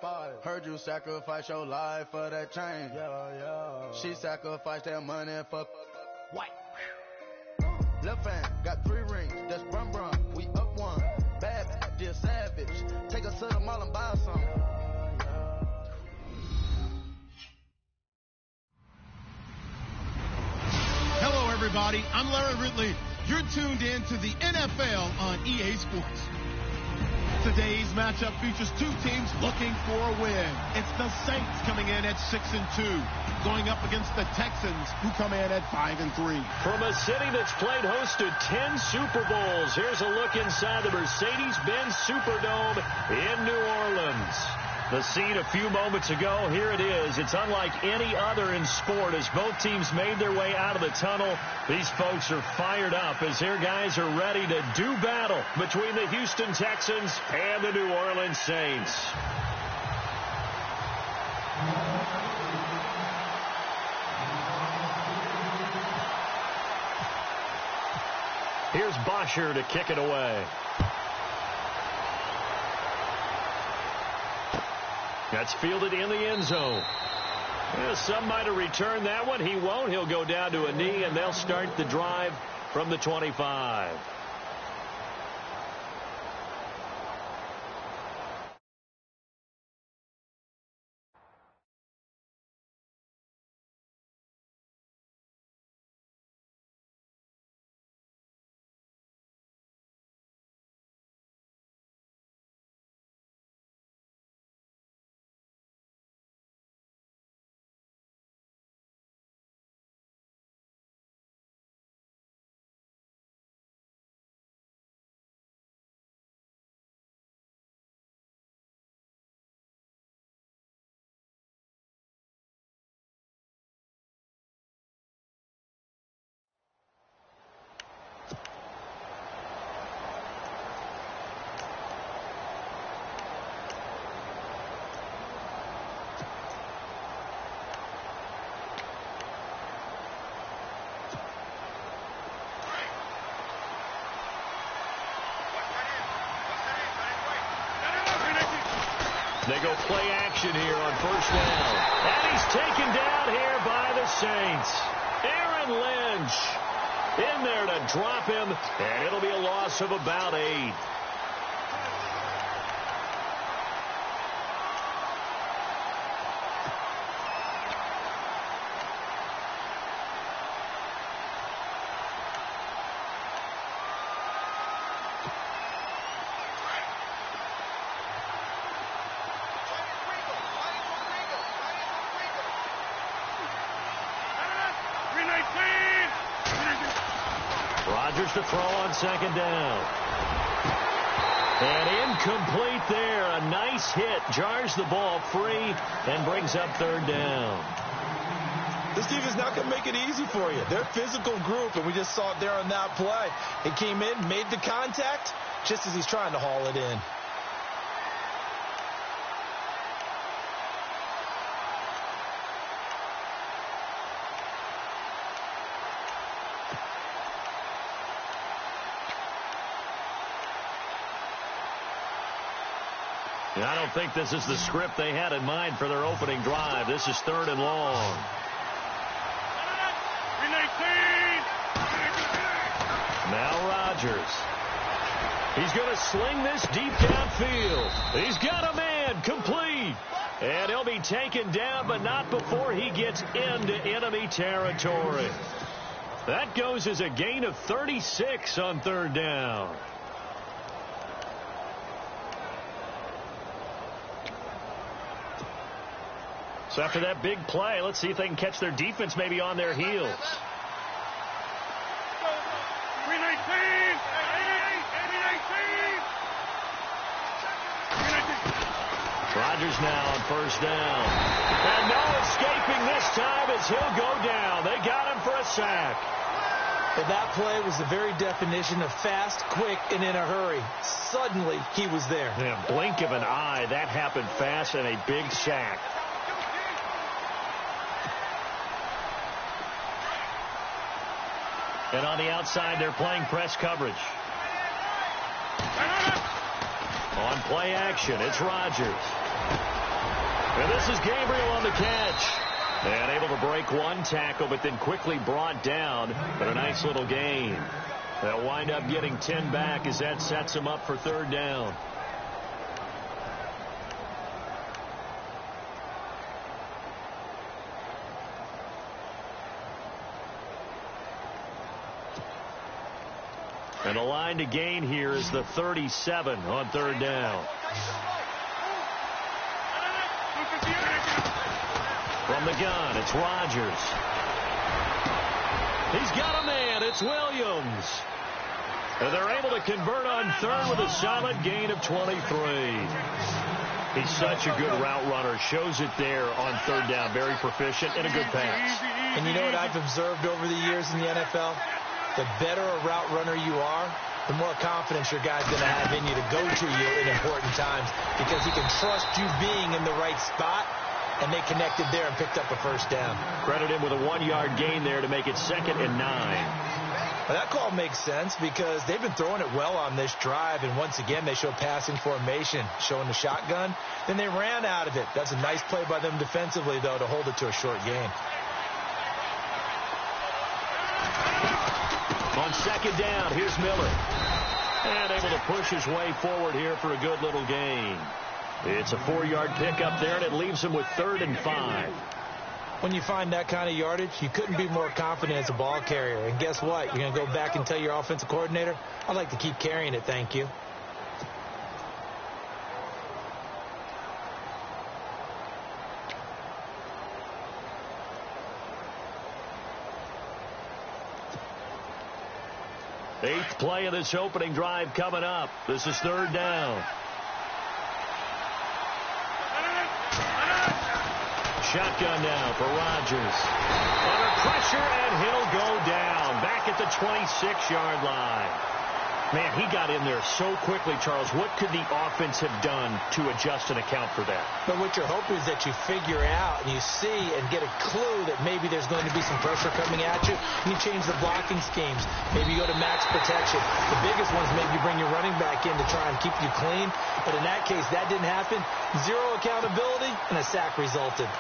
5. Heard you sacrifice your life for that chain. Yeah. She sacrificed that money for what? Left hand got 3 rings. That's brum brum. We up one. Bad, dear savage. Take us to the mall and buy some. Hello, everybody. I'm Larry Ridley. You're tuned in to the NFL on EA Sports. Today's matchup features 2 teams looking for a win. It's the Saints coming in at 6-2, going up against the Texans, who come in at 5-3. From a city that's played host to 10 Super Bowls, here's a look inside the Mercedes-Benz Superdome in New Orleans. The scene a few moments ago, here it is. It's unlike any other in sport as both teams made their way out of the tunnel. These folks are fired up as their guys are ready to do battle between the Houston Texans and the New Orleans Saints. Here's Bosher to kick it away. That's fielded in the end zone. Yeah, some might have returned that one. He won't. He'll go down to a knee, and they'll start the drive from the 25. They go play action here on first down. And he's taken down here by the Saints. Aaron Lynch in there to drop him, and it'll be a loss of about 8. Rodgers to throw on second down. And incomplete there. A nice hit. Jars the ball free and brings up third down. This defense not going to make it easy for you. They're a physical group, and we just saw it there on that play. He came in, made the contact, just as he's trying to haul it in. I don't think this is the script they had in mind for their opening drive. This is third and long. Now Rodgers. He's going to sling this deep downfield. He's got a man complete. And he'll be taken down, but not before he gets into enemy territory. That goes as a gain of 36 on third down. So after that big play, let's see if they can catch their defense maybe on their heels. Rodgers now on first down. And no escaping this time as he'll go down. They got him for a sack. But that play was the very definition of fast, quick, and in a hurry. Suddenly, he was there. In a blink of an eye, that happened fast and a big sack. And on the outside, they're playing press coverage. On play action, it's Rodgers. This is Gabriel on the catch. And able to break one tackle, but then quickly brought down. But a nice little gain. They'll wind up getting 10 back as that sets them up for third down. And the line to gain here is the 37 on third down. From the gun, it's Rodgers. He's got a man. It's Williams. And they're able to convert on third with a solid gain of 23. He's such a good route runner. Shows it there on third down. Very proficient and a good pass. And you know what I've observed over the years in the NFL? The better a route runner you are, the more confidence your guy's going to have in you to go to you in important times because he can trust you being in the right spot, and they connected there and picked up a first down. Credit him with a 1-yard gain there to make it 2nd and 9. Well, that call makes sense because they've been throwing it well on this drive, and once again they show passing formation, showing the shotgun. Then they ran out of it. That's a nice play by them defensively, though, to hold it to a short gain. On 2nd down, here's Miller. And able to push his way forward here for a good little gain. It's a 4-yard pickup there, and it leaves him with 3rd and 5. When you find that kind of yardage, you couldn't be more confident as a ball carrier. And guess what? You're going to go back and tell your offensive coordinator, I'd like to keep carrying it, thank you. Eighth play of this opening drive coming up. This is 3rd down. Shotgun now for Rodgers. Under pressure, and he'll go down. Back at the 26-yard line. Man, he got in there so quickly, Charles. What could the offense have done to adjust and account for that? But what you're hoping is that you figure out and you see and get a clue that maybe there's going to be some pressure coming at you. And you change the blocking schemes. Maybe you go to max protection. The biggest ones, maybe you bring your running back in to try and keep you clean. But in that case, that didn't happen. Zero accountability, and a sack resulted.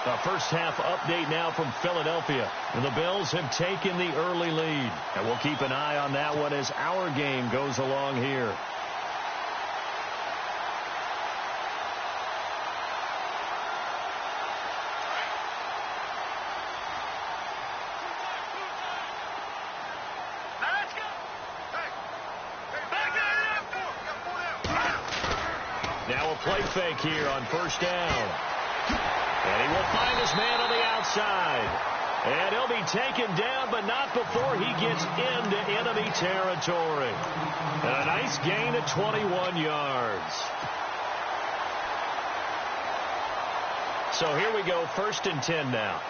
A first-half update now from Philadelphia. And the Bills have taken the early lead. And we'll keep an eye on that one as our game goes along here. Now a play fake here on 1st down. And he will find his man on the outside. And he'll be taken down, but not before he gets into enemy territory. And a nice gain of 21 yards. So here we go, 1st and 10 now.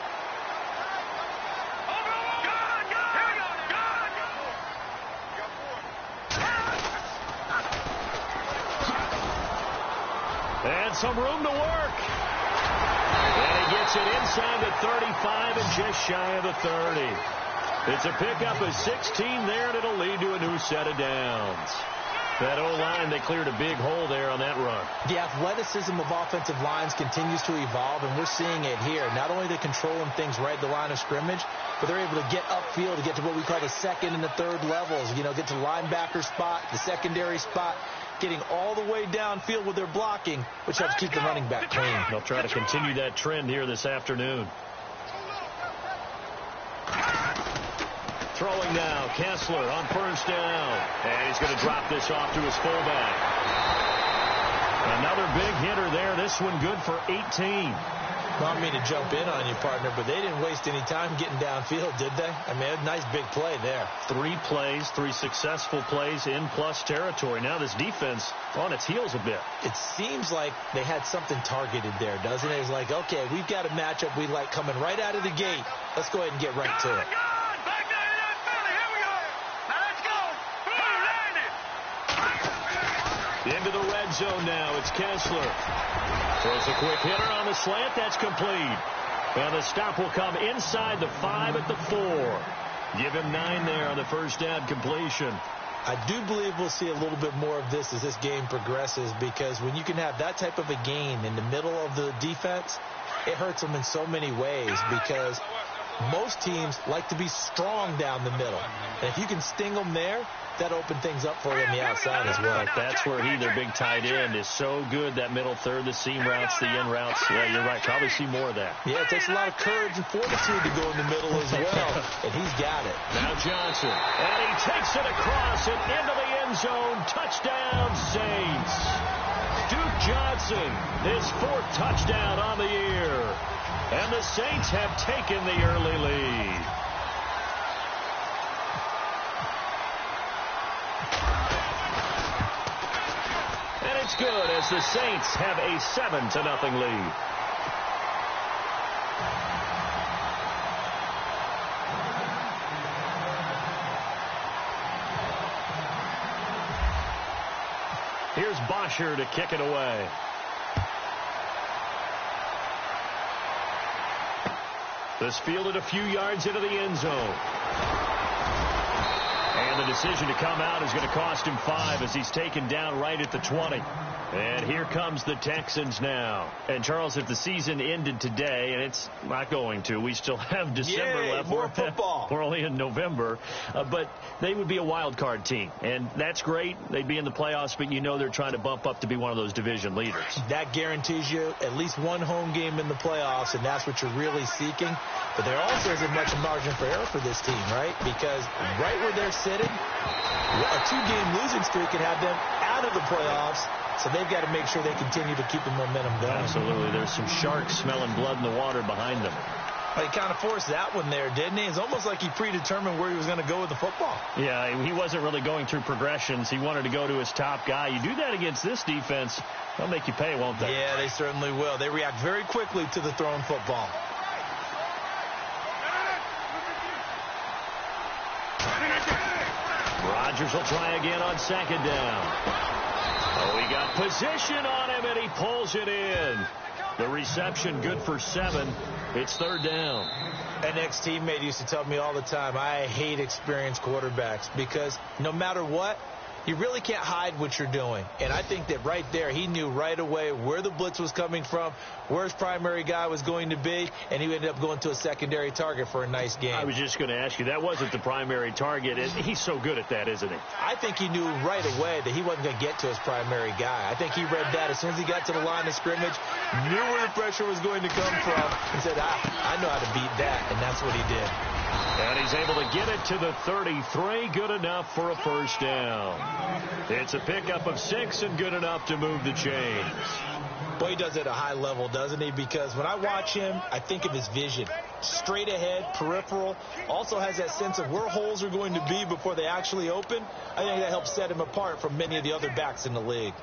And some room to work. And he gets it inside the 35 and just shy of the 30. It's a pickup of 16 there, and it'll lead to a new set of downs. That O-line, they cleared a big hole there on that run. The athleticism of offensive lines continues to evolve, and we're seeing it here. Not only are they controlling things right at the line of scrimmage, but they're able to get upfield to get to what we call the 2nd and the 3rd levels. You know, get to linebacker spot, the secondary spot, getting all the way downfield with their blocking, which helps keep the running back clean. They'll try to continue that trend here this afternoon. Throwing now, Kessler on 1st down. And he's going to drop this off to his fullback. Another big hitter there. This one good for 18. Not me to jump in on you, partner, but they didn't waste any time getting downfield, did they? I mean, a nice big play there. 3 plays, 3 successful plays in plus territory. Now this defense on its heels a bit. It seems like they had something targeted there, doesn't it? It's like, okay, we've got a matchup we like coming right out of the gate. Let's go ahead and get right to it. Into the red zone now. It's Kessler. Throws a quick hitter on the slant. That's complete. And the stop will come inside the 5 at the 4. Give him 9 there on the 1st down completion. I do believe we'll see a little bit more of this as this game progresses, because when you can have that type of a gain in the middle of the defense, it hurts them in so many ways, because most teams like to be strong down the middle. And if you can sting them there, that opens things up for you on the outside as well. That's where their big tight end, is so good, that middle third, the seam routes, the in routes. Yeah, you're right. Probably see more of that. Yeah, it takes a lot of courage and fortitude to go in the middle as well, and he's got it. Now Johnson, and he takes it across and into the end zone. Touchdown, Saints. Duke Johnson, his 4th touchdown on the year. And the Saints have taken the early lead. And it's good, as the Saints have a 7-0 lead. Here's Bosher to kick it away. This fielded a few yards into the end zone. And the decision to come out is going to cost him 5, as he's taken down right at the 20. And here comes the Texans now. And, Charles, if the season ended today, and it's not going to, we still have December left. More football. We're only in November. But they would be a wild card team. And that's great. They'd be in the playoffs, but you know they're trying to bump up to be one of those division leaders. That guarantees you at least one home game in the playoffs, and that's what you're really seeking. But there also isn't much margin for error for this team, right? Because right where they're sitting, a 2-game losing streak can have them out of the playoffs. So they've got to make sure they continue to keep the momentum going. Absolutely. There's some sharks smelling blood in the water behind them. Well, he kind of forced that one there, didn't he? It's almost like he predetermined where he was going to go with the football. Yeah, he wasn't really going through progressions. He wanted to go to his top guy. You do that against this defense, they'll make you pay, won't they? Yeah, they certainly will. They react very quickly to the thrown football. Rodgers will try again on 2nd down. Oh, he got position on him, and he pulls it in. The reception good for 7. It's 3rd down. An ex-teammate used to tell me all the time, I hate experienced quarterbacks, because no matter what, you really can't hide what you're doing. And I think that right there, he knew right away where the blitz was coming from, where his primary guy was going to be, and he ended up going to a secondary target for a nice game. I was just going to ask you, that wasn't the primary target. He's so good at that, isn't he? I think he knew right away that he wasn't going to get to his primary guy. I think he read that as soon as he got to the line of scrimmage, knew where the pressure was going to come from, and said, I know how to beat that, and that's what he did. And he's able to get it to the 33, good enough for a 1st down. It's a pickup of 6 and good enough to move the chains. Boy, he does it at a high level, doesn't he? Because when I watch him, I think of his vision. Straight ahead, peripheral. Also has that sense of where holes are going to be before they actually open. I think that helps set him apart from many of the other backs in the league.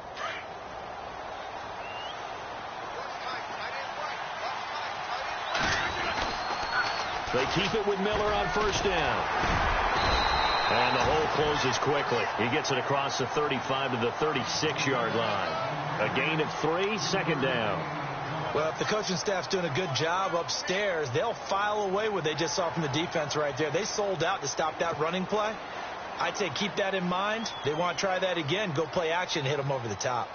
They keep it with Miller on 1st down. And the hole closes quickly. He gets it across the 35 to the 36-yard line. A gain of 3, 2nd down. Well, if the coaching staff's doing a good job upstairs, they'll file away what they just saw from the defense right there. They sold out to stop that running play. I'd say keep that in mind. They want to try that again. Go play action, hit them over the top.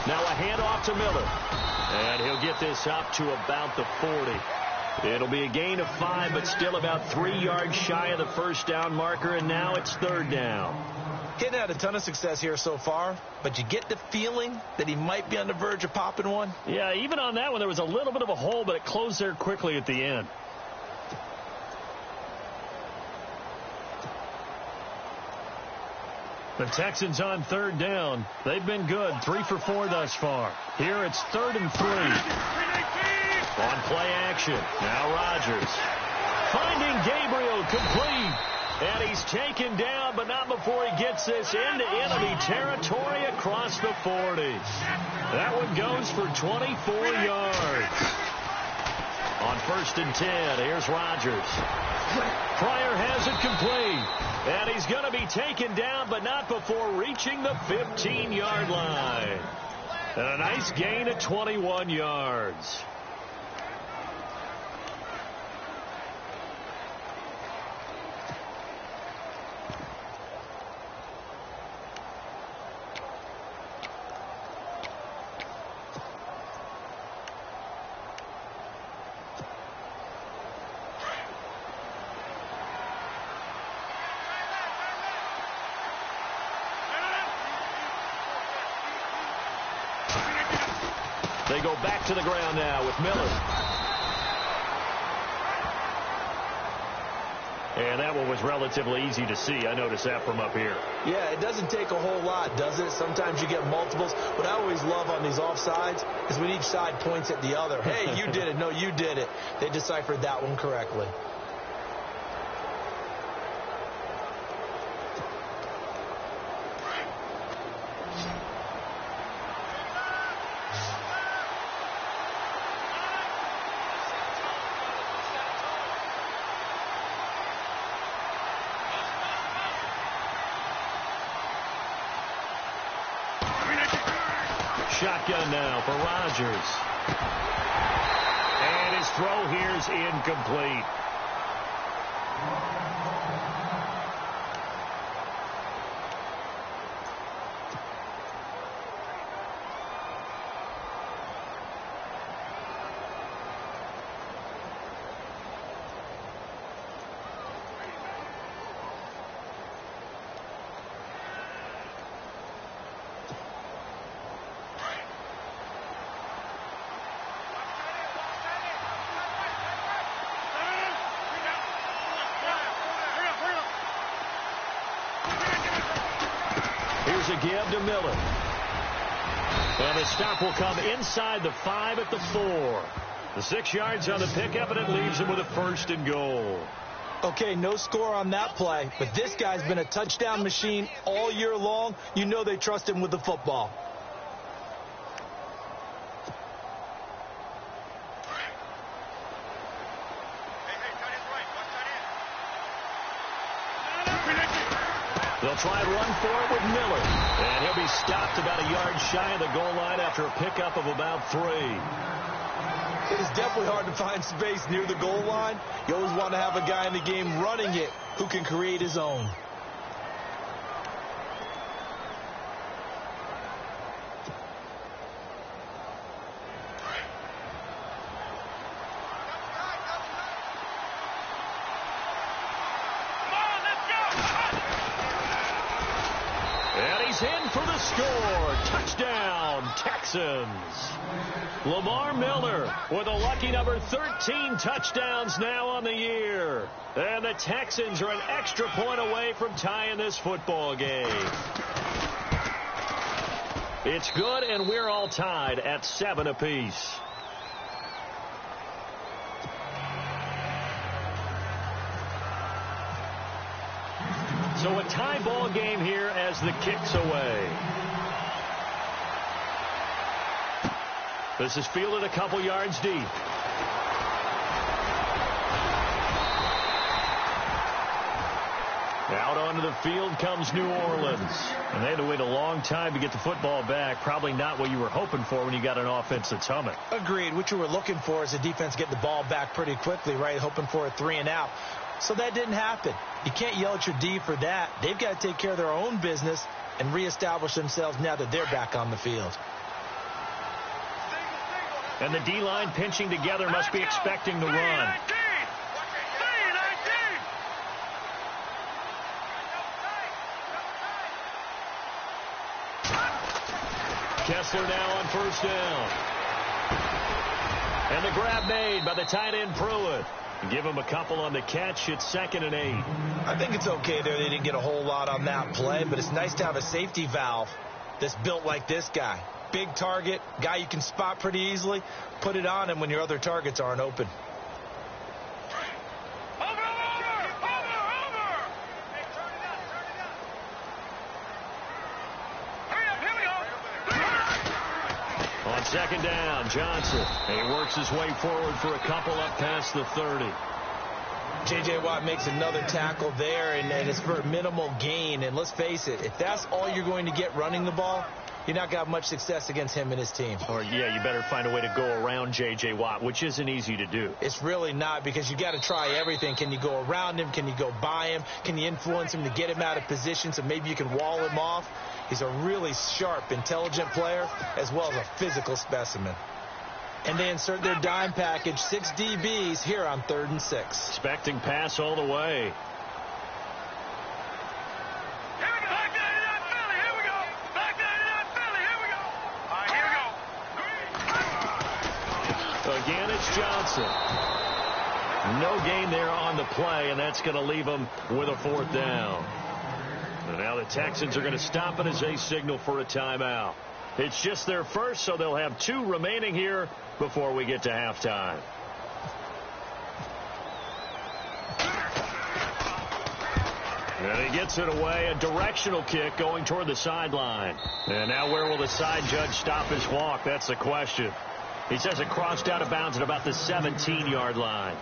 Now a handoff to Miller. And he'll get this up to about the 40. It'll be a gain of 5, but still about 3 yards shy of the 1st down marker, and now it's 3rd down. He hadn't had a ton of success here so far, but you get the feeling that he might be on the verge of popping one. Yeah, even on that one, there was a little bit of a hole, but it closed there quickly at the end. The Texans on 3rd down. They've been good. 3 for 4 thus far. Here it's 3rd and 3. On play action. Now Rodgers. Finding Gabriel complete. And he's taken down, but not before he gets this into enemy territory across the 40. That one goes for 24 yards. On 1st and 10, here's Rodgers. Pryor has it complete. And he's going to be taken down, but not before reaching the 15-yard line. And a nice gain of 21 yards. They go back to the ground now with Miller. And that one was relatively easy to see. I noticed that from up here. Yeah, it doesn't take a whole lot, does it? Sometimes you get multiples. What I always love on these offsides is when each side points at the other. Hey, you did it. No, you did it. They deciphered that one correctly. Shotgun now for Rodgers. And his throw here is incomplete. Here's a give to Miller. And the stop will come inside the 5 at the 4. The 6 yards on the pickup, and it leaves him with a 1st and goal. Okay, no score on that play, but this guy's been a touchdown machine all year long. You know they trust him with the football. They'll try and run for it with Miller. And he'll be stopped about a yard shy of the goal line after a pickup of about 3. It's definitely hard to find space near the goal line. You always want to have a guy in the game running it who can create his own. In for the score. Touchdown, Texans. Lamar Miller with a lucky number 13 touchdowns now on the year. And the Texans are an extra point away from tying this football game. It's good, and we're all tied at 7 apiece. So a tie ball game here as the kick's away. This is fielded a couple yards deep. Out onto the field comes New Orleans. And they had to wait a long time to get the football back. Probably not what you were hoping for when you got an offense that's humming. Agreed. What you were looking for is a defense getting the ball back pretty quickly, right? Hoping for a 3 and out. So that didn't happen. You can't yell at your D for that. They've got to take care of their own business and reestablish themselves now that they're back on the field. And the D-line pinching together must be expecting the run. Kessler now on 1st down. And the grab made by the tight end Pruitt. Give him a couple on the catch. It's 2nd and 8. I think it's okay there. They didn't get a whole lot on that play, but it's nice to have a safety valve that's built like this guy. Big target, guy you can spot pretty easily. Put it on him when your other targets aren't open. Second down, Johnson. And he works his way forward for a couple up past the 30. J.J. Watt makes another tackle there, and it's for a minimal gain. And let's face it, if that's all you're going to get running the ball, you're not going to have much success against him and his team. Or, yeah, you better find a way to go around J.J. Watt, which isn't easy to do. It's really not, because you got to try everything. Can you go around him? Can you go by him? Can you influence him to get him out of position so maybe you can wall him off? He's a really sharp, intelligent player, as well as a physical specimen. And they insert their dime package, 6 DBs here on 3rd and 6. Expecting pass all the way. Again, it's Johnson. No gain there on the play, and that's going to leave them with a 4th down. And now the Texans are going to stop it as they signal for a timeout. It's just their first, so they'll have 2 remaining here before we get to halftime. And he gets it away, a directional kick going toward the sideline. And now where will the side judge stop his walk? That's the question. He says it crossed out of bounds at about the 17-yard line.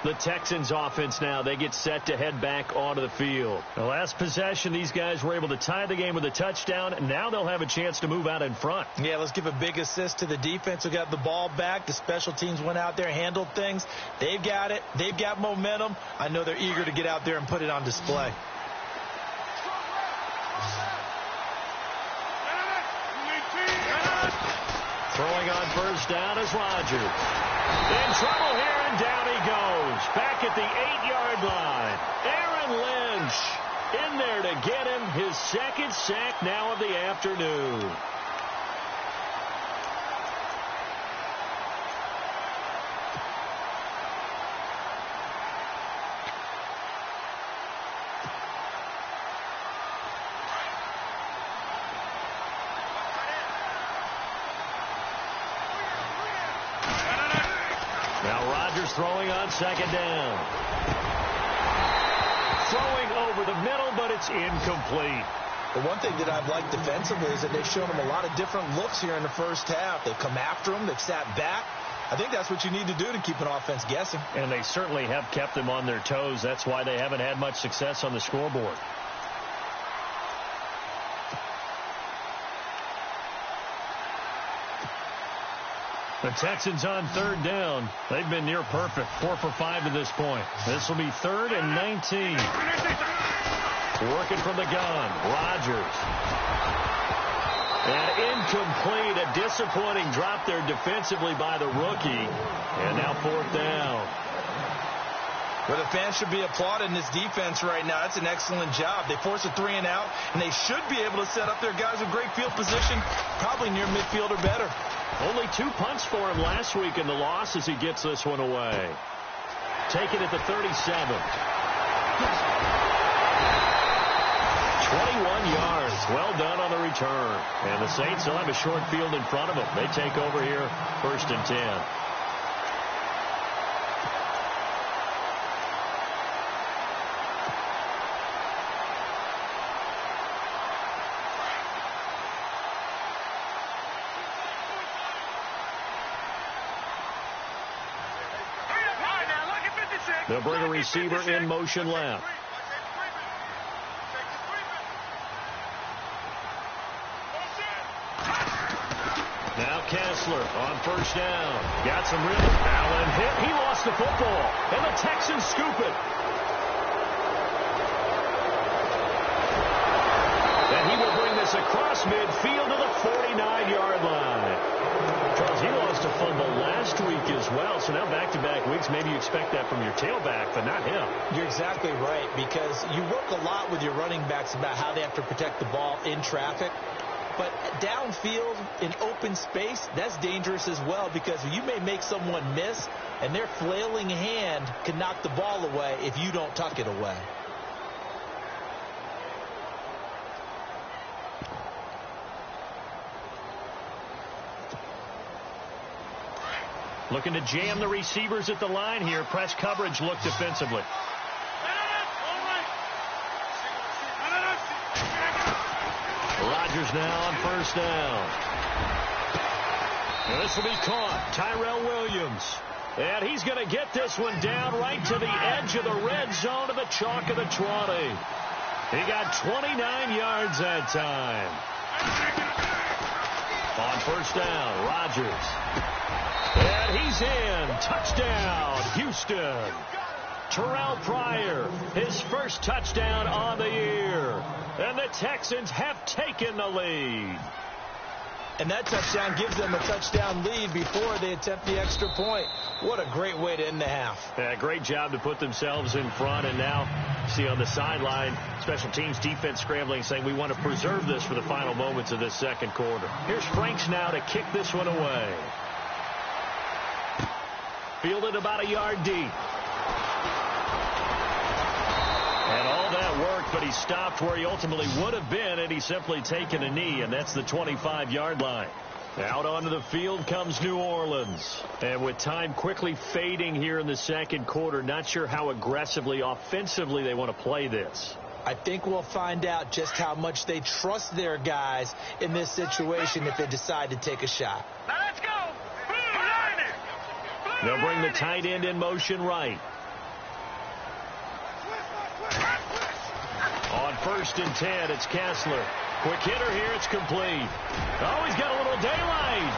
The Texans offense now, they get set to head back onto the field. The last possession, these guys were able to tie the game with a touchdown. Now they'll have a chance to move out in front. Yeah, let's give a big assist to the defense who got the ball back. The special teams went out there, handled things. They've got it. They've got momentum. I know they're eager to get out there and put it on display. Throwing on first down is Rodgers. In trouble here, and down he goes. Back at the 8-yard line. Aaron Lynch in there to get him his 2nd sack now of the afternoon. Throwing on 2nd down. Throwing over the middle, but it's incomplete. The one thing that I've liked defensively is that they've shown him a lot of different looks here in the first half. They've come after him. They've sat back. I think that's what you need to do to keep an offense guessing. And they certainly have kept them on their toes. That's why they haven't had much success on the scoreboard. The Texans on 3rd down. They've been near perfect. 4 for 5 to this point. This will be 3rd and 19. Working from the gun. Rodgers. And incomplete. A disappointing drop there defensively by the rookie. And now 4th down. Well, the fans should be applauding this defense right now. That's an excellent job. They force a 3 and out, and they should be able to set up their guys with great field position, probably near midfield or better. Only 2 punts for him last week in the loss as he gets this one away. Taken at the 37. 21 yards. Well done on the return. And the Saints will have a short field in front of them. They take over here 1st and 10. They'll bring a receiver in motion left. Now Kessler on first down. Got some rhythm. Allen hit. He lost the football. And the Texans scoop it. And he will bring this across midfield to the 49-yard line. Charles, he lost a fumble last week as well, so now back-to-back weeks, maybe you expect that from your tailback, but not him. You're exactly right, because you work a lot with your running backs about how they have to protect the ball in traffic, but downfield in open space, that's dangerous as well, because you may make someone miss, and their flailing hand can knock the ball away if you don't tuck it away. Looking to jam the receivers at the line here. Press coverage look defensively. Rodgers now on first down. And this will be caught. Tyrell Williams. And he's going to get this one down right to the edge of the red zone of the chalk of the 20. He got 29 yards that time. On first down, Rodgers. And he's in. Touchdown, Houston. Terrell Pryor, his first touchdown on the year. And the Texans have taken the lead. And that touchdown gives them a touchdown lead before they attempt the extra point. What a great way to end the half. Yeah, great job to put themselves in front. And now, see on the sideline, special teams defense scrambling, saying we want to preserve this for the final moments of this second quarter. Here's Franks now to kick this one away. Fielded about a yard deep. And all that worked, but he stopped where he ultimately would have been, and he's simply taken a knee, and that's the 25-yard line. Out onto the field comes New Orleans. And with time quickly fading here in the second quarter, not sure how aggressively, offensively they want to play this. I think we'll find out just how much they trust their guys in this situation if they decide to take a shot. Now let's go. They'll bring the tight end in motion right. On 1st and 10, it's Kessler. Quick hitter here, it's complete. Oh, he's got a little daylight.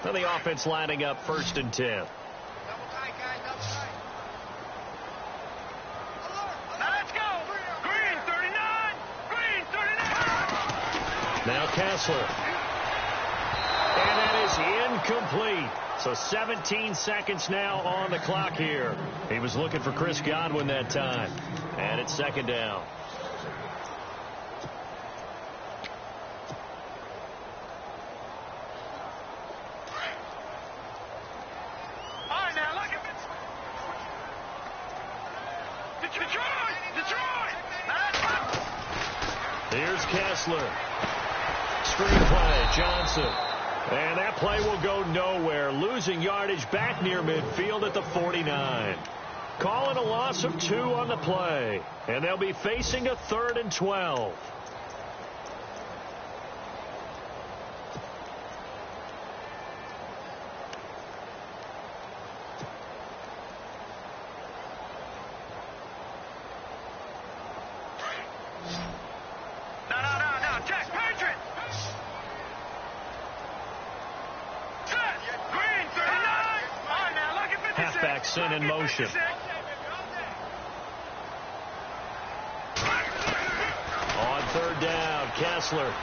So the offense lining up 1st and 10. Now Kessler. And that is incomplete. So 17 seconds now on the clock here. He was looking for Chris Godwin that time. And it's 2nd down. All right, now look at this. Detroit! Here's Kessler. Screenplay, Johnson. And that play will go nowhere. Losing yardage back near midfield at the 49. Calling a loss of 2 on the play. And they'll be facing a 3rd and 12. Sent in motion. On 3rd down, Kessler.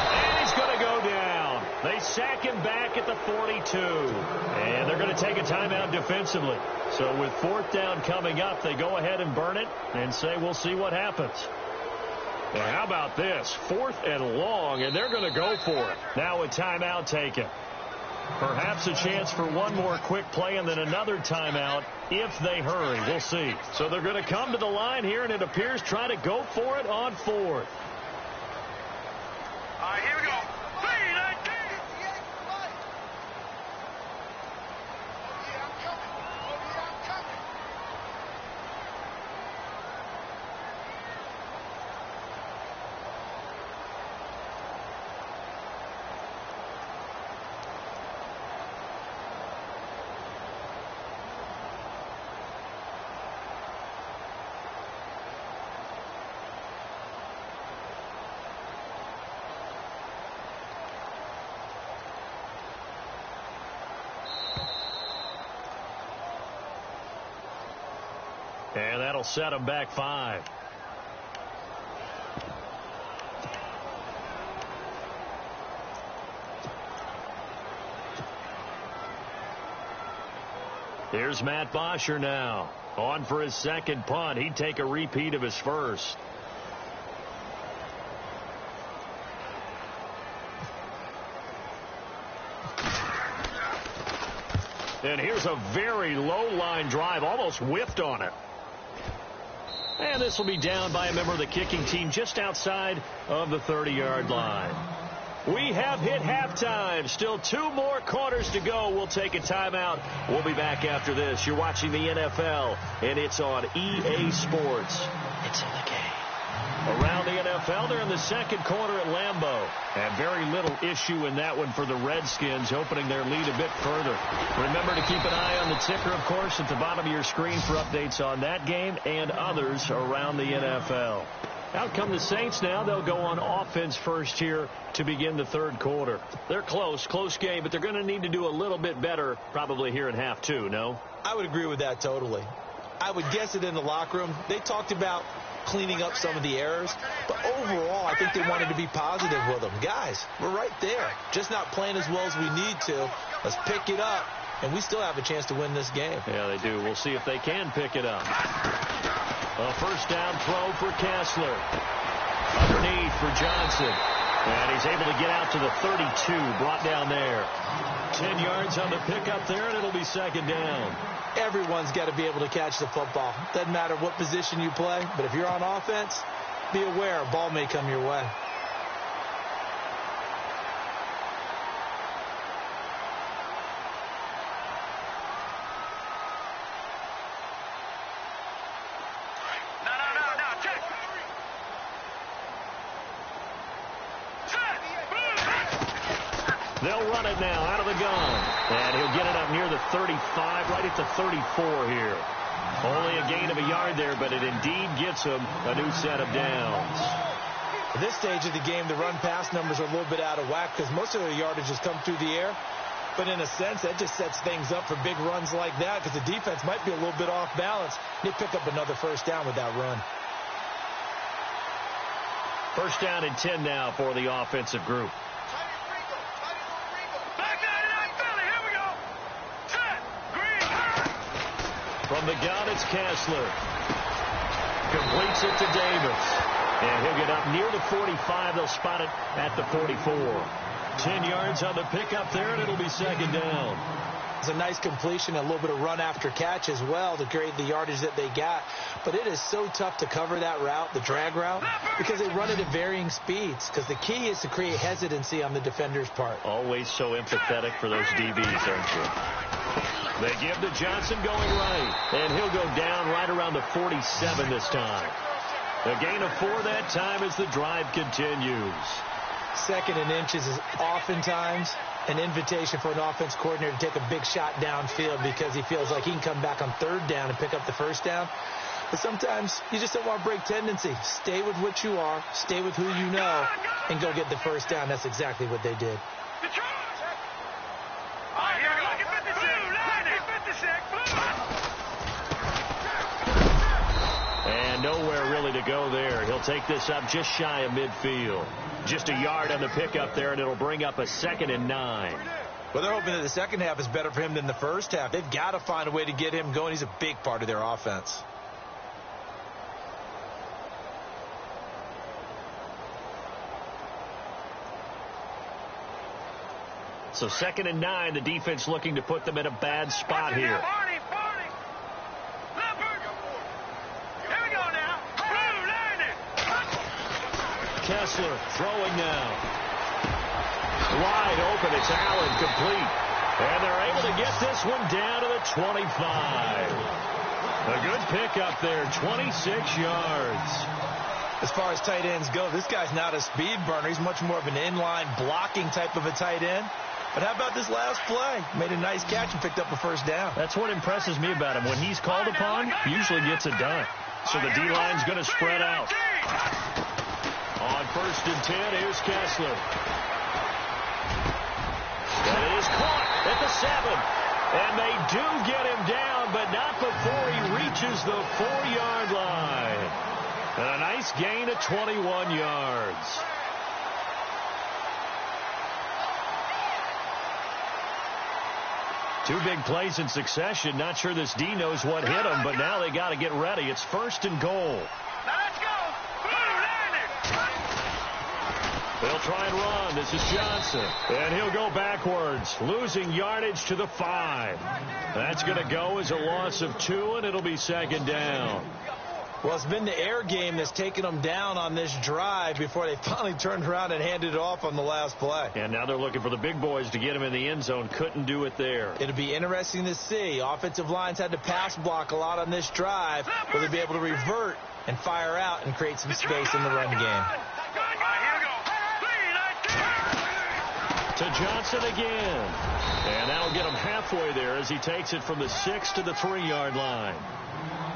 And he's going to go down. They sack him back at the 42. And they're going to take a timeout defensively. So with 4th down coming up, they go ahead and burn it and say we'll see what happens. Now, how about this? 4th and long, and they're going to go for it. Now a timeout taken. Perhaps a chance for one more quick play and then another timeout if they hurry. We'll see. So they're going to come to the line here, and it appears try to go for it on 4th. All right, here we go. And that'll set them back 5. Here's Matt Bosher now. On for his 2nd punt. He'd take a repeat of his first. And here's a very low line drive. Almost whiffed on it. And this will be down by a member of the kicking team just outside of the 30-yard line. We have hit halftime. Still 2 more quarters to go. We'll take a timeout. We'll be back after this. You're watching the NFL, and it's on EA Sports. It's in the game. Around the NFL, they're in the second quarter at Lambeau. And very little issue in that one for the Redskins, opening their lead a bit further. Remember to keep an eye on the ticker, of course, at the bottom of your screen for updates on that game and others around the NFL. Out come the Saints now. They'll go on offense first here to begin the third quarter. They're close game, but they're going to need to do a little bit better probably here in half 2, no? I would agree with that totally. I would guess it in the locker room. They talked about cleaning up some of the errors, but overall I think they wanted to be positive with them. Guys, we're right there, just not playing as well as we need to. Let's pick it up, and we still have a chance to win this game. Yeah, they do. We'll see if they can pick it up. A first down throw for Kessler. Underneath for Johnson. And he's able to get out to the 32, brought down there. 10 yards on the pickup there, and it'll be second down. Everyone's got to be able to catch the football. Doesn't matter what position you play, but if you're on offense, be aware a ball may come your way. They'll run it now out of the gun. And he'll get it up near the 35, right at the 34 here. Only a gain of a yard there, but it indeed gets him a new set of downs. At this stage of the game, the run-pass numbers are a little bit out of whack because most of their yardage has come through the air. But in a sense, that just sets things up for big runs like that because the defense might be a little bit off balance. They pick up another first down with that run. First down and 10 now for the offensive group. From the gun, it's Kessler. Completes it to Davis. And he'll get up near the 45. They'll spot it at the 44. 10 yards on the pickup there, and it'll be second down. It's a nice completion, a little bit of run after catch as well to create the yardage that they got. But it is so tough to cover that route, the drag route, because they run it at varying speeds. Because the key is to create hesitancy on the defender's part. Always so empathetic for those DBs, aren't you? They give to Johnson going right, and he'll go down right around the 47 this time. A gain of 4 that time as the drive continues. Second and inches is oftentimes an invitation for an offense coordinator to take a big shot downfield because he feels like he can come back on third down and pick up the first down. But sometimes you just don't want to break tendency. Stay with what you are, stay with who you know, and go get the first down. That's exactly what they did. And nowhere really to go there. He'll take this up just shy of midfield. Just a yard on the pickup there, and it'll bring up a 2nd and 9. Well, they're hoping that the second half is better for him than the first half. They've got to find a way to get him going. He's a big part of their offense. So 2nd and 9, the defense looking to put them in a bad spot here. Kessler throwing now. Wide open. It's Allen, complete. And they're able to get this one down to the 25. A good pickup there, 26 yards. As far as tight ends go, this guy's not a speed burner. He's much more of an inline blocking type of a tight end. But how about this last play? Made a nice catch and picked up a first down. That's what impresses me about him. When he's called upon, he usually gets it done. So the D-line's going to spread out. On 1st and 10, here's Kessler. And it is caught at the 7. And they do get him down, but not before he reaches the 4-yard line. And a nice gain of 21 yards. Two big plays in succession. Not sure this D knows what hit him, but now they got to get ready. It's 1st and goal. Now let's go. They'll try and run. This is Johnson. And he'll go backwards, losing yardage to the 5. That's going to go as a loss of 2, and it'll be 2nd down. Well, it's been the air game that's taken them down on this drive before they finally turned around and handed it off on the last play. And now they're looking for the big boys to get him in the end zone. Couldn't do it there. It'll be interesting to see. Offensive lines had to pass block a lot on this drive. Will they be able to revert and fire out and create some space in the run game? To Johnson again. And that'll get him halfway there as he takes it from the 6 to the 3-yard line.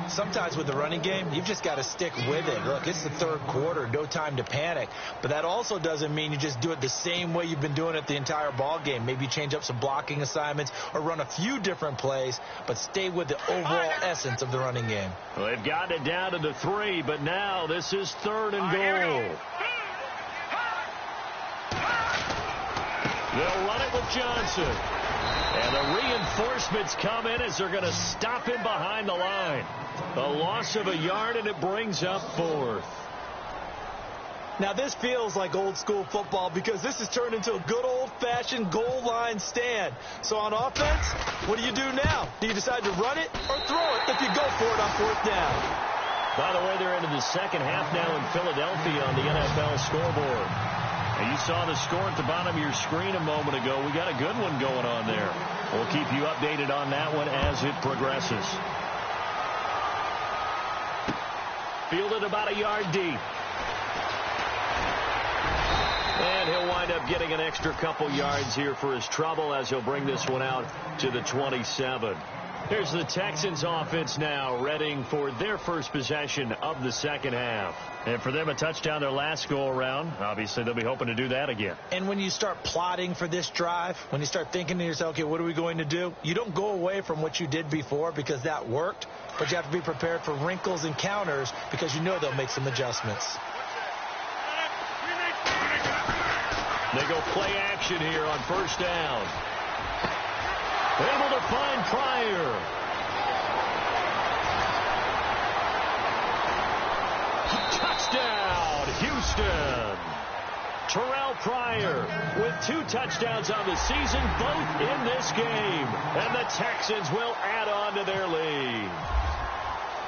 Sometimes with the running game, you've just got to stick with it. Look, it's the third quarter, no time to panic. But that also doesn't mean you just do it the same way you've been doing it the entire ball game. Maybe change up some blocking assignments or run a few different plays, but stay with the overall essence of the running game. Well, they've gotten it down to the 3, but now this is 3rd and goal. They'll run it with Johnson. And the reinforcements come in as they're going to stop him behind the line. A loss of a yard, and it brings up 4th. Now, this feels like old school football because this has turned into a good old-fashioned goal line stand. So on offense, what do you do now? Do you decide to run it or throw it if you go for it on 4th down? By the way, they're into the second half now in Philadelphia on the NFL scoreboard. And you saw the score at the bottom of your screen a moment ago. We got a good one going on there. We'll keep you updated on that one as it progresses. Fielded about a yard deep. And he'll wind up getting an extra couple yards here for his trouble as he'll bring this one out to the 27. Here's the Texans offense now, readying for their first possession of the second half. And for them, a touchdown their last go-around. Obviously, they'll be hoping to do that again. And when you start plotting for this drive, when you start thinking to yourself, okay, what are we going to do? You don't go away from what you did before because that worked, but you have to be prepared for wrinkles and counters because you know they'll make some adjustments. They go play action here on 1st down. Able to find Pryor. Touchdown, Houston. Terrell Pryor with 2 touchdowns on the season, both in this game. And the Texans will add on to their lead.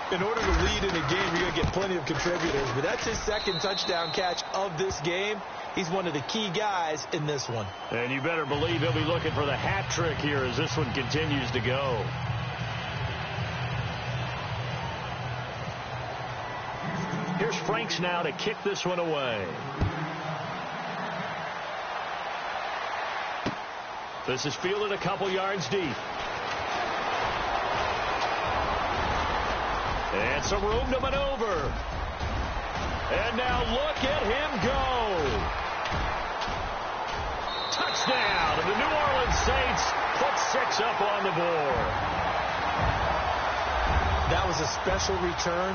In order to lead in a game, you're going to get plenty of contributors, but that's his 2nd touchdown catch of this game. He's one of the key guys in this one. And you better believe he'll be looking for the hat trick here as this one continues to go. Here's Franks now to kick this one away. This is fielded a couple yards deep. And some room to maneuver. And now look at him go. Touchdown. And the New Orleans Saints put 6 up on the board. That was a special return,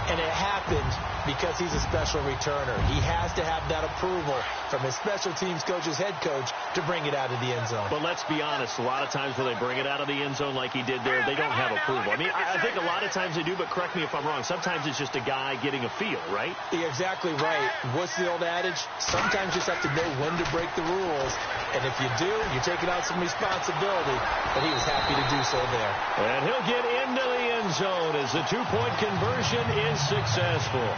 and it happened because he's a special returner. He has to have that approval from his special teams coach's head coach to bring it out of the end zone. But let's be honest, a lot of times when they bring it out of the end zone like he did there, they don't have approval. I mean, I think a lot of times they do, but correct me if I'm wrong. Sometimes it's just a guy getting a feel, right? You're exactly right. What's the old adage? Sometimes you just have to know when to break the rules. And if you do, you're taking out some responsibility. But he was happy to do so there. And he'll get into the end zone as the 2-point conversion is successful.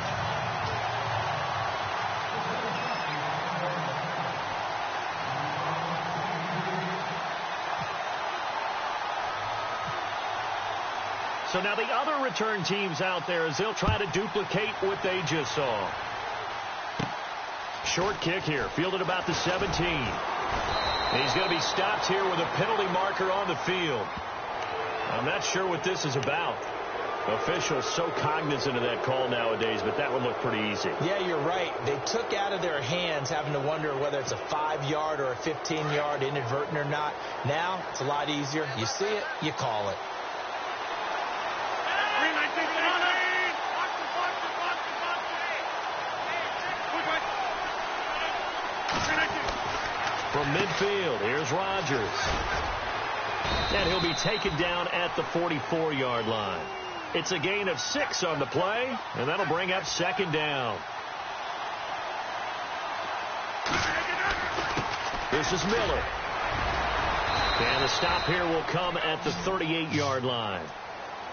So now the other return teams out there as they'll try to duplicate what they just saw. Short kick here, fielded about the 17. He's going to be stopped here with a penalty marker on the field. I'm not sure what this is about. Officials so cognizant of that call nowadays, but that one looked pretty easy. Yeah, you're right. They took out of their hands having to wonder whether it's a 5-yard or a 15-yard inadvertent or not. Now, it's a lot easier. You see it, you call it. From midfield, here's Rodgers. And he'll be taken down at the 44-yard line. It's a gain of 6 on the play, and that'll bring up 2nd down. This is Miller. And the stop here will come at the 38-yard line.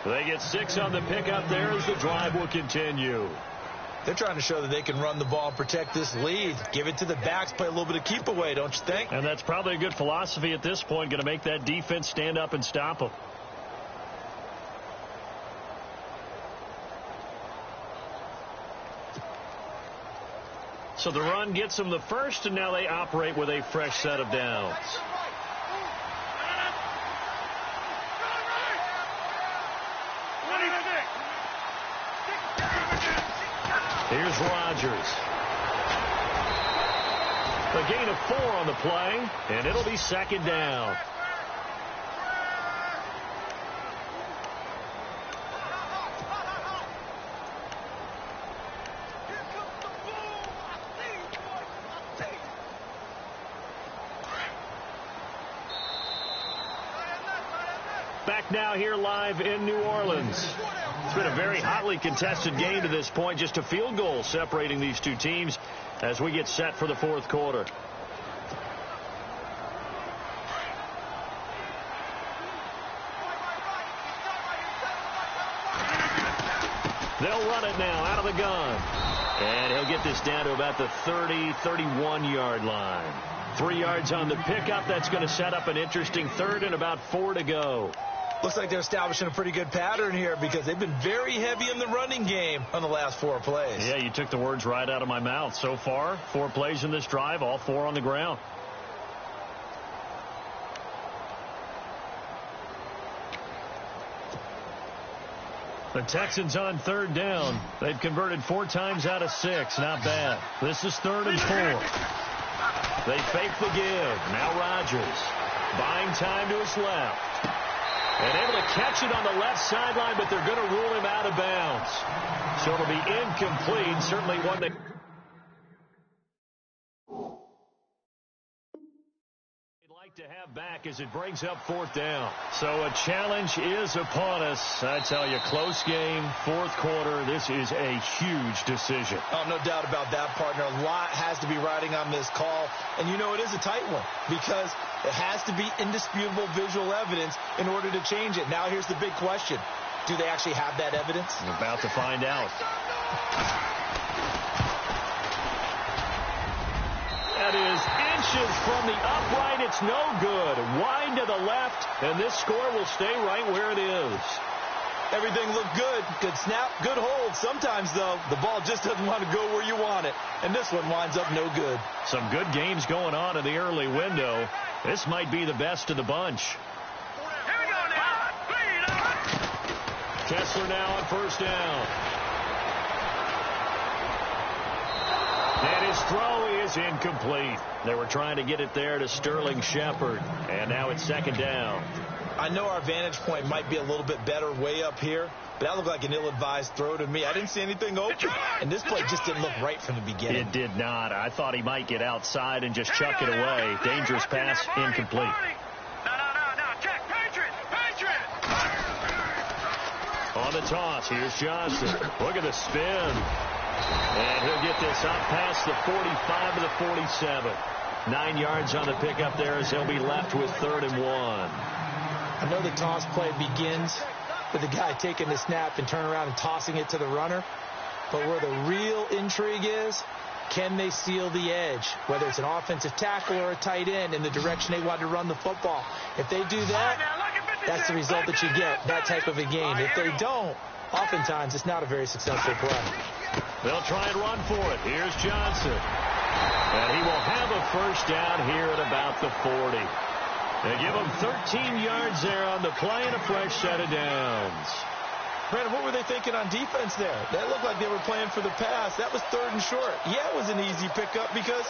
They get 6 on the pickup there as the drive will continue. They're trying to show that they can run the ball and protect this lead. Give it to the backs, play a little bit of keep away, don't you think? And that's probably a good philosophy at this point, going to make that defense stand up and stop them. So the run gets them the first, and now they operate with a fresh set of downs. Here's Rodgers. A gain of 4 on the play, and it'll be second down. Back now here live in New Orleans. It's been a very hotly contested game to this point. Just a field goal separating these two teams as we get set for the fourth quarter. They'll run it now out of the gun. And he'll get this down to about the 30, 31-yard line. 3 yards on the pickup. That's going to set up an interesting third and about 4 to go. Looks like they're establishing a pretty good pattern here because they've been very heavy in the running game on the last 4 plays. Yeah, you took the words right out of my mouth. So far, 4 plays in this drive, all 4 on the ground. The Texans on third down. They've converted 4 times out of 6. Not bad. This is 3rd and 4. They fake the give. Now Rodgers buying time to his left. And able to catch it on the left sideline, but they're going to rule him out of bounds. So it'll be incomplete. Certainly one that they'd like to have back as it brings up 4th down. So a challenge is upon us. I tell you, close game, 4th quarter. This is a huge decision. Oh, no doubt about that, partner. A lot has to be riding on this call. And you know it is a tight one because it has to be indisputable visual evidence in order to change it. Now here's the big question. Do they actually have that evidence? I'm about to find out. That is inches from the upright. It's no good. Wide to the left, and this score will stay right where it is. Everything looked good. Good snap, good hold. Sometimes, though, the ball just doesn't want to go where you want it. And this one winds up no good. Some good games going on in the early window. This might be the best of the bunch. Here we go now. Kessler now on 1st down. And his throw is incomplete. They were trying to get it there to Sterling Shepard. And now it's 2nd down. I know our vantage point might be a little bit better way up here, but that looked like an ill-advised throw to me. I didn't see anything open, and this play just didn't look right from the beginning. It did not. I thought he might get outside and just chuck it away. Dangerous pass, incomplete. No. Check. Patriot. On the toss, here's Johnson. Look at the spin. And he'll get this up past the 45 to the 47. 9 yards on the pickup there as they'll be left with 3rd and 1. I know the toss play begins with the guy taking the snap and turn around and tossing it to the runner. But where the real intrigue is, can they seal the edge, whether it's an offensive tackle or a tight end in the direction they want to run the football? If they do that, that's the result that you get, that type of a game. If they don't, oftentimes it's not a very successful play. They'll try and run for it. Here's Johnson. And he will have a 1st down here at about the 40. They give him 13 yards there on the play and a fresh set of downs. Brandon, what were they thinking on defense there? That looked like they were playing for the pass. That was 3rd and short. Yeah, it was an easy pickup because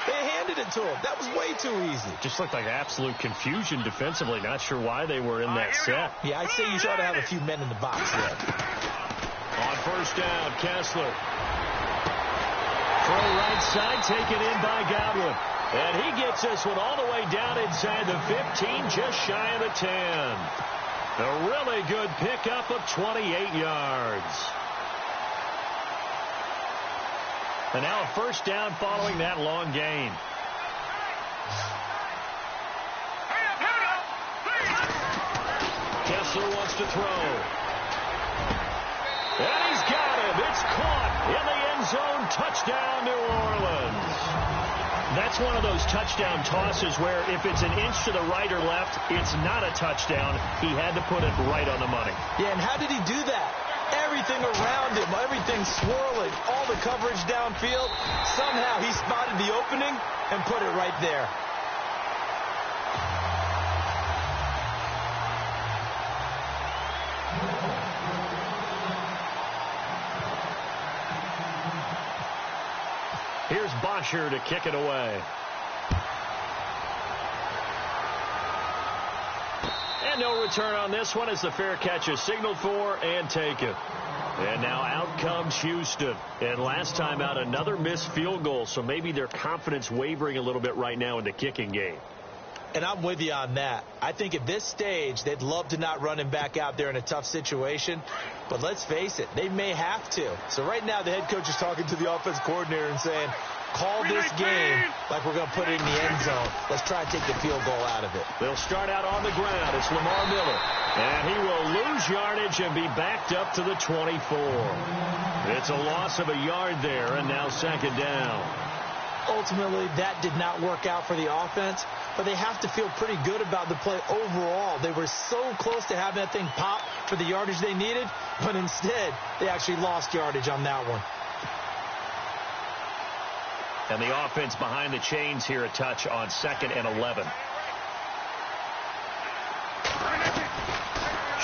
they handed it to him. That was way too easy. Just looked like absolute confusion defensively. Not sure why they were in that set. Yeah, I'd say you ought to have a few men in the box there. On 1st down, Kessler. Throw right side, taken in by Godwin. And he gets this one all the way down inside the 15, just shy of the 10. A really good pickup of 28 yards. And now a 1st down following that long gain. Kessler wants to throw. in the end zone. Touchdown, New Orleans. That's one of those touchdown tosses where if it's an inch to the right or left, it's not a touchdown. He had to put it right on the money. Yeah, and how did he do that? Everything around him, everything swirling, all the coverage downfield. Somehow he spotted the opening and put it right there. Here's Bosher to kick it away. And no return on this one as the fair catch is signaled for and taken. And now out comes Houston. And last time out, another missed field goal, so maybe their confidence wavering a little bit right now in the kicking game. And I'm with you on that. I think at this stage, they'd love to not run him back out there in a tough situation. But let's face it, they may have to. So right now, the head coach is talking to the offense coordinator and saying, call this game like we're going to put it in the end zone. Let's try and take the field goal out of it. They'll start out on the ground. It's Lamar Miller. And he will lose yardage and be backed up to the 24. It's a loss of a yard there, and now second down. Ultimately, that did not work out for the offense, but they have to feel pretty good about the play overall. They were so close to having that thing pop for the yardage they needed, but instead, they actually lost yardage on that one. And the offense behind the chains here a touch on 2nd and 11.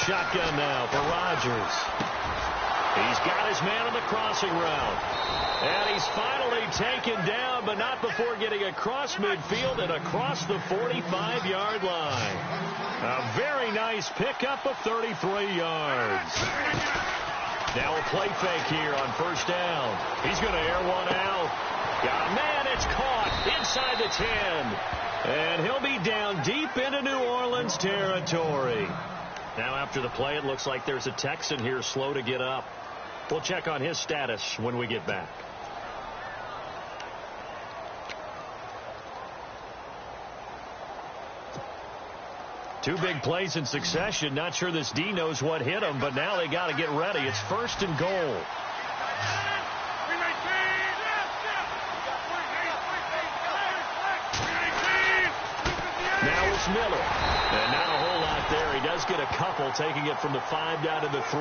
Shotgun now for Rodgers. He's got his man on the crossing route. And he's finally taken down, but not before getting across midfield and across the 45-yard line. A very nice pickup of 33 yards. Now a play fake here on first down. He's going to air one out. Got a man, it's caught inside the 10. And he'll be down deep into New Orleans territory. Now after the play, it looks like there's a Texan here slow to get up. We'll check on his status when we get back. Two big plays in succession. Not sure this D knows what hit him, but now they got to get ready. It's 1st and goal. Now it's Miller. And not a whole lot there. He does get a couple, taking it from the 5 down to the 3.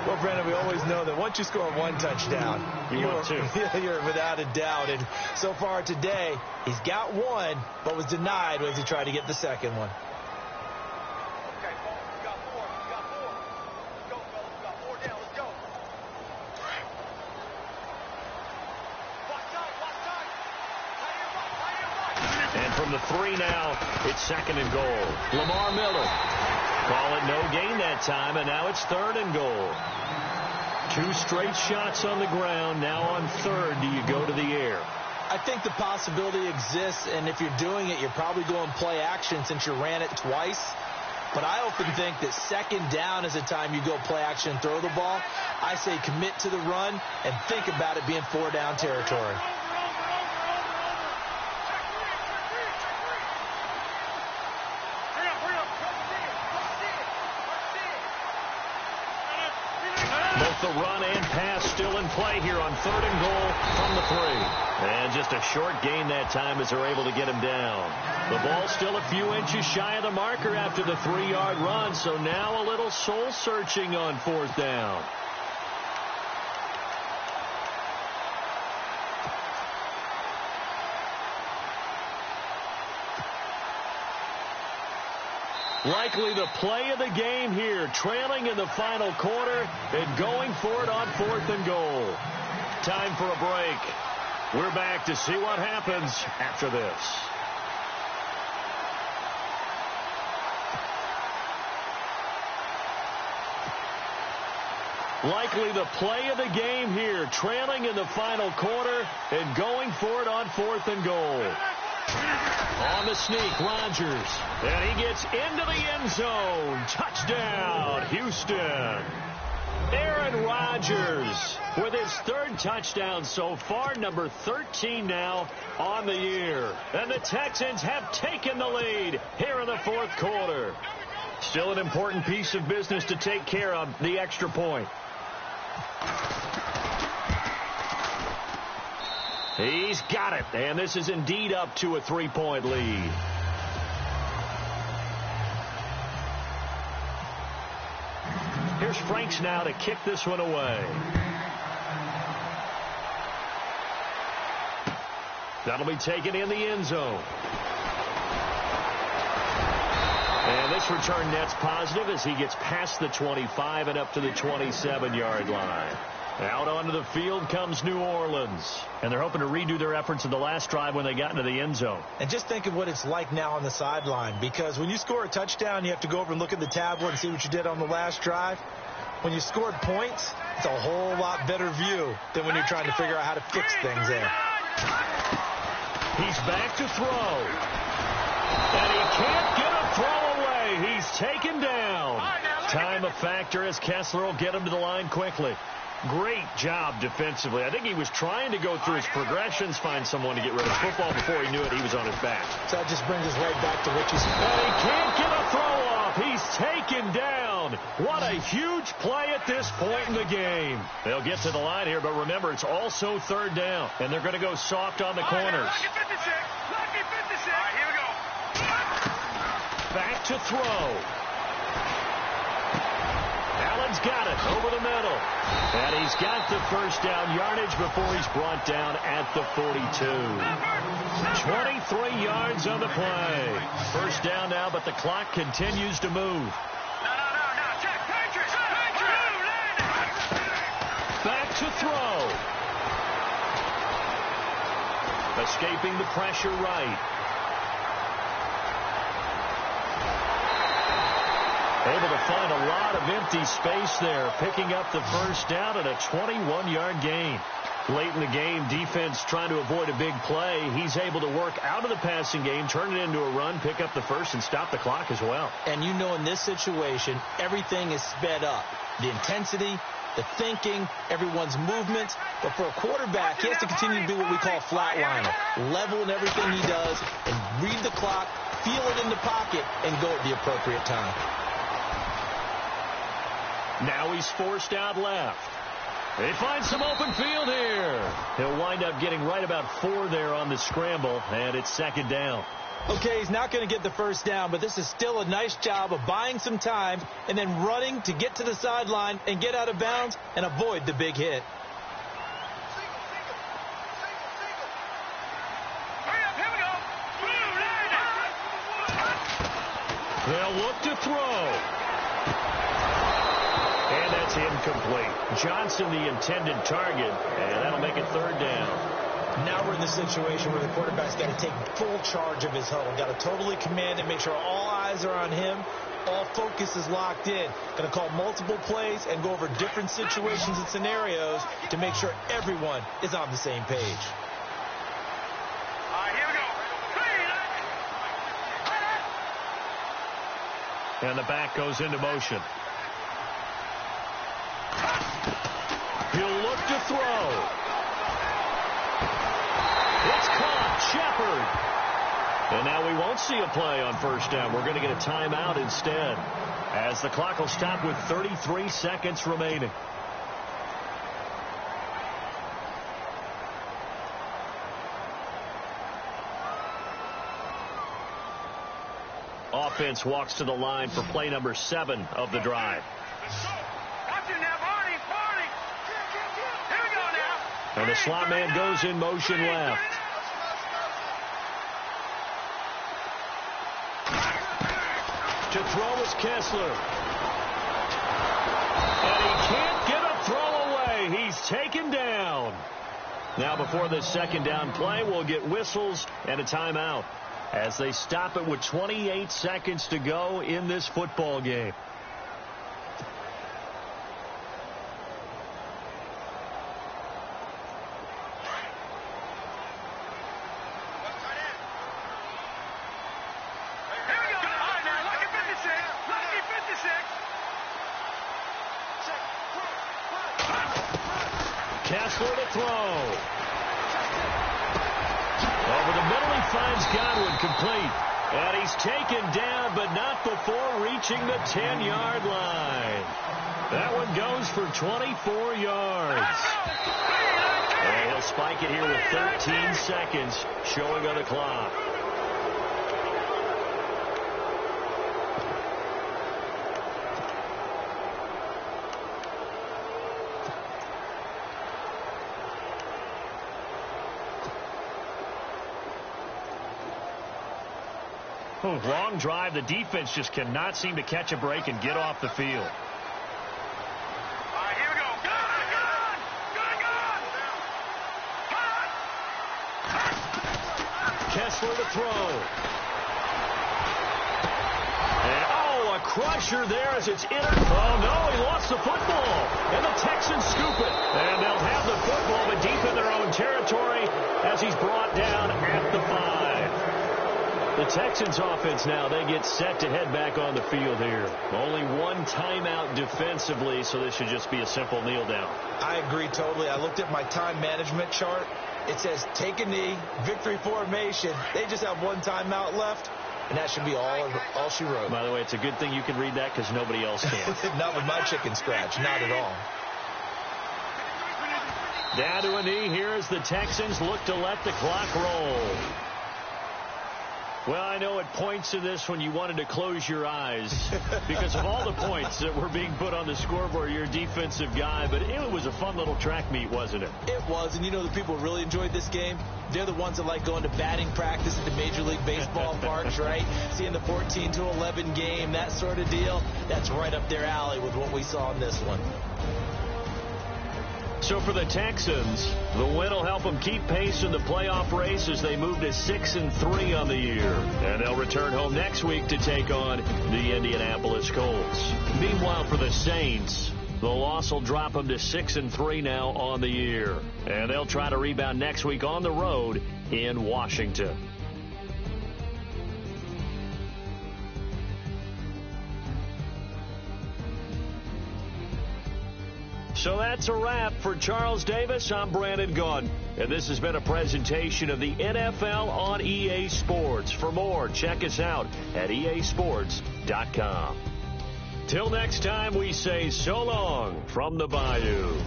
Well, Brandon, we always know that once you score one touchdown, you're without a doubt. And so far today, he's got one, but was denied as he tried to get the second one. From the 3 now, it's 2nd and goal. Lamar Miller. Call it no gain that time, and now it's 3rd and goal. 2 straight shots on the ground. Now on 3rd, do you go to the air? I think the possibility exists, and if you're doing it, you're probably going play action since you ran it twice. But I often think that 2nd down is the time you go play action and throw the ball. I say commit to the run and think about it being 4 down territory. The run and pass still in play here on 3rd and goal from the 3. And just a short gain that time as they're able to get him down. The ball still a few inches shy of the marker after the 3-yard run, so now a little soul-searching on 4th down. Likely the play of the game here, trailing in the final quarter and going for it on 4th and goal. Time for a break. We're back to see what happens after this. Likely the play of the game here, trailing in the final quarter and going for it on 4th and goal. On the sneak, Rodgers. And he gets into the end zone. Touchdown, Houston. Aaron Rodgers with his 3rd touchdown so far, number 13 now on the year. And the Texans have taken the lead here in the 4th quarter. Still an important piece of business to take care of, the extra point. He's got it, and this is indeed up to a 3-point lead. Here's Franks now to kick this one away. That'll be taken in the end zone. And this return net's positive as he gets past the 25 and up to the 27-yard line. Out onto the field comes New Orleans. And they're hoping to redo their efforts in the last drive when they got into the end zone. And just think of what it's like now on the sideline, because when you score a touchdown, you have to go over and look at the tablet and see what you did on the last drive. When you scored points, it's a whole lot better view than when you're trying to figure out how to fix things there. He's back to throw. And he can't get a throw away. He's taken down. Time a factor as Kessler will get him to the line quickly. Great job defensively. I think he was trying to go through his progressions, find someone to get rid of the football. Before he knew it, he was on his back. So that just brings us right back to Richie's. And he can't get a throw off. He's taken down. What a huge play at this point in the game. They'll get to the line here, but remember, it's also third down, and they're going to go soft on the corners. Lucky 56. Lucky 56. All right, here we go. Back to throw. Allen's got it over the middle. And he's got the first down yardage before he's brought down at the 42. 23 yards on the play. First down now, but the clock continues to move. No. Check. Patriots. Back to throw. Escaping the pressure right. Able to find a lot of empty space there, picking up the first down and a 21-yard gain. Late in the game, defense trying to avoid a big play. He's able to work out of the passing game, turn it into a run, pick up the first, and stop the clock as well. And you know in this situation, everything is sped up. The intensity, the thinking, everyone's movement. But for a quarterback, he has to continue to do what we call flatliner. Level in everything he does and read the clock, feel it in the pocket, and go at the appropriate time. Now he's forced out left. They find some open field here. He'll wind up getting right about 4 there on the scramble, and it's second down. Okay, he's not going to get the first down, but this is still a nice job of buying some time and then running to get to the sideline and get out of bounds and avoid the big hit. Hurry up, here we go. They'll look to throw. And that's incomplete. Johnson, the intended target, and that'll make it third down. Now we're in the situation where the quarterback's got to take full charge of his huddle. Got to totally command it, make sure all eyes are on him. All focus is locked in. Going to call multiple plays and go over different situations and scenarios to make sure everyone is on the same page. All right, here we go. And the back goes into motion. He'll look to throw. It's caught. Shepard. And now we won't see a play on first down. We're going to get a timeout instead, as the clock will stop with 33 seconds remaining. Offense walks to the line for play number 7 of the drive. Watch it now, Barney. Here we go now. And the slot man goes in motion left. To throw is Kessler. And he can't get a throw away. He's taken down. Now before this second down play, we'll get whistles and a timeout as they stop it with 28 seconds to go in this football game. Kessler to throw. Over the middle, he finds Godwin complete. And he's taken down, but not before reaching the 10-yard line. That one goes for 24 yards. And he'll spike it here with 13 seconds showing on the clock. Long drive. The defense just cannot seem to catch a break and get off the field. All right, here we go. Gun! Kessler to throw. And, a crusher there as it's in. Oh, no, he lost the football. And the Texans scoop it. And they'll have the football, but deep in their own territory as he's brought down at the 5. The Texans offense now, they get set to head back on the field here. Only one timeout defensively, so this should just be a simple kneel down. I agree totally. I looked at my time management chart. It says take a knee, victory formation. They just have one timeout left, and that should be all she wrote. By the way, it's a good thing you can read that because nobody else can. Not with my chicken scratch, not at all. Down to a knee here as the Texans look to let the clock roll. Well, I know at points in this when you wanted to close your eyes because of all the points that were being put on the scoreboard. You're a defensive guy, but it was a fun little track meet, wasn't it? It was, and you know the people who really enjoyed this game? They're the ones that like going to batting practice at the Major League Baseball parks, right? Seeing the 14-11 game, that sort of deal. That's right up their alley with what we saw in this one. So for the Texans, the win will help them keep pace in the playoff race as they move to 6-3 on the year. And they'll return home next week to take on the Indianapolis Colts. Meanwhile, for the Saints, the loss will drop them to 6-3 now on the year. And they'll try to rebound next week on the road in Washington. So that's a wrap. For Charles Davis, I'm Brandon Gaudin. And this has been a presentation of the NFL on EA Sports. For more, check us out at easports.com. Till next time, we say so long from the Bayou.